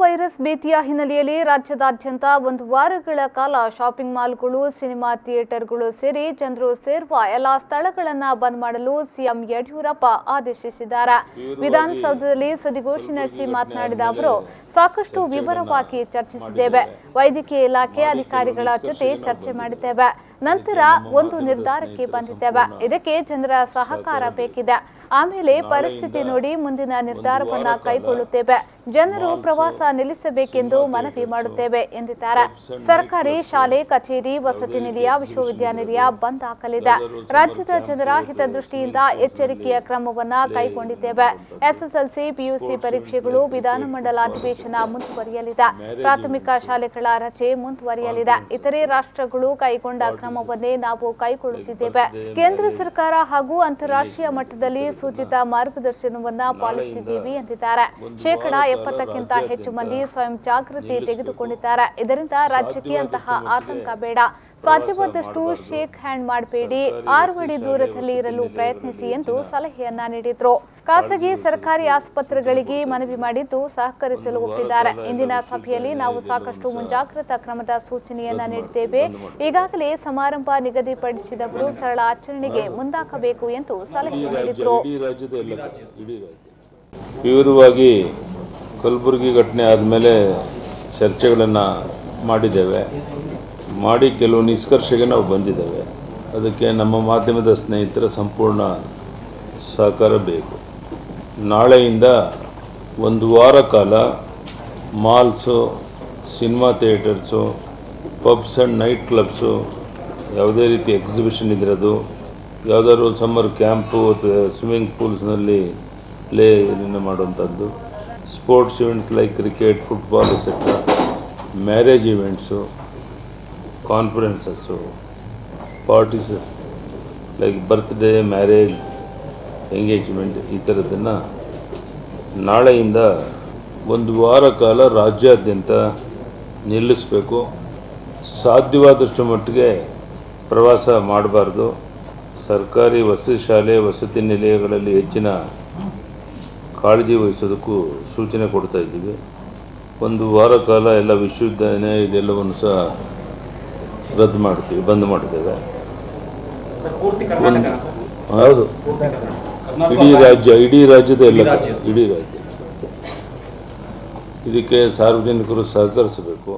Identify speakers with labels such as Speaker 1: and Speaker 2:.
Speaker 1: Virus ಭೀತಿಯ ಹಿನ್ನೆಲೆಯಲ್ಲಿ ರಾಜ್ಯದಾದ್ಯಂತ ಒಂದು ವಾರಗಳ ಕಾಲ ಶಾಪಿಂಗ್ ಮಾಲ್ಗಳು, ಸಿನಿಮಾ ಥಿಯೇಟರ್ಗಳು ಸೇರಿ ಜನರು ಸೇರುವ ಎಲ್ಲಾ ಸ್ಥಳಗಳನ್ನು ಬಂದ್ ಮಾಡಲು ಸಿಎಂ ಯಡಿಯೂರಪ್ಪ ಆದೇಶಿಸಿದ್ದಾರೆ. ವಿಧಾನಸೌಧದಲ್ಲಿ ಸುದ್ದಿಗೋಷ್ಠಿ ನಡೆಸಿ ಮಾತನಾಡಿದ ಅವರು, ಸಾಕಷ್ಟು ವಿವರವಾಗಿ ಚರ್ಚಿಸಿದ್ದೇವೆ. ವೈದ್ಯಕೀಯ ಇಲಾಖೆ ಅಧಿಕಾರಿಗಳ ಜೊತೆ ಚರ್ಚೆ ಮಾಡಿದ್ದೇವೆ. ನಂತರ ಒಂದು ನಿರ್ಧಾರಕ್ಕೆ ಬಂದಿದ್ದೇವೆ. ಇದಕ್ಕೆ ಜನರ ಸಹಕಾರ ಬೇಕಿದೆ. ಆಮೇಲೆ ಪರಿಸ್ಥಿತಿ ನೋಡಿ ಮುಂದಿನ ನಿರ್ಧಾರವನ್ನ ಕೈಗೊಳ್ಳುತ್ತೇವೆ. ಜನರು ಪ್ರವಾಸ ನಿಲ್ಲಿಸಬೇಕೆಂದು ಮನವಿ ಮಾಡುತ್ತೇವೆ ಎಂದಿದ್ದಾರೆ. ಸರ್ಕಾರಿ ಶಾಲೆ, ಕಚೇರಿ, ವಸತಿ ನಿಲಯ, ವಿಶ್ವವಿದ್ಯಾನಿಲಯ ಬಂದ್ ಆಗಲಿದೆ. ರಾಜ್ಯದ ಜನರ ಹಿತದೃಷ್ಟಿಯಿಂದ ಎಚ್ಚರಿಕೆಯ ಕ್ರಮವನ್ನ ಕೈಗೊಂಡಿದ್ದೇವೆ. ಎಸ್ಎಸ್ಎಲ್ಸಿ, ಪಿಯುಸಿ ಪರೀಕ್ಷೆಗಳು, ವಿಧಾನಮಂಡಲ ಅಧಿವೇಶನ ಮುಂದುವರಿಯಲಿದೆ. ಪ್ರಾಥಮಿಕ ಶಾಲೆಗಳ ರಜೆ ಮುಂದುವರಿಯಲಿದೆ. ಇತರೆ ರಾಷ್ಟ್ರಗಳು ಕೈಗೊಂಡ ಕ್ರಮವನ್ನೇ ನಾವು ಕೈಗೊಳ್ಳುತ್ತಿದ್ದೇವೆ. ಕೇಂದ್ರ ಸರ್ಕಾರ ಹಾಗೂ ಅಂತಾರಾಷ್ಟ್ರೀಯ ಮಟ್ಟದಲ್ಲಿ ಸೂಚಿತ ಮಾರ್ಗದರ್ಶನವನ್ನ ಪಾಲಿಸುತ್ತಿದ್ದೀವಿ ಎಂದಿದ್ದಾರೆ. 70%ಕ್ಕಿಂತ ಹೆಚ್ಚು ಮಂದಿ ಸ್ವಯಂ ಜಾಗೃತಿ ತೆಗೆದುಕೊಂಡಿದ್ದಾರೆ. ಇದರಿಂದ ರಾಜ್ಯಕ್ಕೆ ಅಂತಹ ಆತಂಕ ಬೇಡ. ಸಾಧ್ಯವಾದಷ್ಟು ಶೇಕ್ ಹ್ಯಾಂಡ್ ಮಾಡಬೇಡಿ, 6 ಅಡಿ ದೂರದಲ್ಲಿ ಇರಲು ಪ್ರಯತ್ನಿಸಿ ಎಂದು ಸಲಹೆಯನ್ನ ನೀಡಿದ್ರು. ಖಾಸಗಿ ಸರ್ಕಾರಿ ಆಸ್ಪತ್ರೆಗಳಿಗೆ ಮನವಿ ಮಾಡಿದ್ದು ಸಹಕರಿಸಲು ಒಪ್ಪಿದ್ದಾರೆ. ಇಂದಿನ ಸಭೆಯಲ್ಲಿ ನಾವು ಸಾಕಷ್ಟು ಮುಂಜಾಗ್ರತಾ ಕ್ರಮದ ಸೂಚನೆಯನ್ನ ನೀಡಿದ್ದೇವೆ. ಈಗಾಗಲೇ ಸಮಾರಂಭ ನಿಗದಿಪಡಿಸಿದವರು ಸರಳ ಆಚರಣೆಗೆ ಮುಂದಾಗಬೇಕು ಎಂದು ಸಲಹೆ ನೀಡಿದ್ರು.
Speaker 2: ವಿವರವಾಗಿ ಕಲಬುರಗಿ ಘಟನೆ ಆದಮೇಲೆ ಚರ್ಚೆಗಳನ್ನು ಮಾಡಿದ್ದೇವೆ. ಮಾಡಿ ಕೆಲವು ನಿಷ್ಕರ್ಷೆಗೆ ನಾವು ಬಂದಿದ್ದೇವೆ. ಅದಕ್ಕೆ ನಮ್ಮ ಮಾಧ್ಯಮದ ಸ್ನೇಹಿತರ ಸಂಪೂರ್ಣ ಸಹಕಾರ ಬೇಕು. ನಾಳೆಯಿಂದ ಒಂದು ವಾರ ಕಾಲ malls, cinema theatres, pubs and night clubs, ಯಾವುದೇ ರೀತಿ ಎಕ್ಸಿಬಿಷನ್ ಇದ್ರದು, ಯಾವುದಾದ್ರು ಸಮ್ಮರ್ ಕ್ಯಾಂಪು ಅಥವಾ ಸ್ವಿಮ್ಮಿಂಗ್ ಪೂಲ್ಸ್ನಲ್ಲಿ ಪ್ಲೇ ಮಾಡುವಂಥದ್ದು, sports events like cricket, football etcetera, marriage events, conferences, parties like birthday, marriage, engagement, ಈ ಥರದನ್ನು ನಾಳೆಯಿಂದ ಒಂದು ವಾರ ಕಾಲ ರಾಜ್ಯಾದ್ಯಂತ ನಿಲ್ಲಿಸಬೇಕು. ಸಾಧ್ಯವಾದಷ್ಟು ಮಟ್ಟಿಗೆ ಪ್ರವಾಸ ಮಾಡಬಾರ್ದು. ಸರ್ಕಾರಿ ವಸತಿ ಶಾಲೆ, ವಸತಿ ನಿಲಯಗಳಲ್ಲಿ ಹೆಚ್ಚಿನ ಕಾಳಜಿ ವಹಿಸೋದಕ್ಕೂ ಸೂಚನೆ ಕೊಡ್ತಾ ಇದ್ದೀವಿ. ಒಂದು ವಾರ ಕಾಲ ಎಲ್ಲ ವಿಶ್ವವಿದ್ಯಾಲಯ ಇದೆಲ್ಲವನ್ನು ಸಹ ರದ್ದು ಮಾಡ್ತೀವಿ, ಬಂದ್ ಮಾಡಿದ್ದೇವೆ. ಹೌದು, ಇಡೀ ರಾಜ್ಯದ ಇಡೀ ರಾಜ್ಯ ಇದಕ್ಕೆ ಸಾರ್ವಜನಿಕರು ಸಹಕರಿಸಬೇಕು.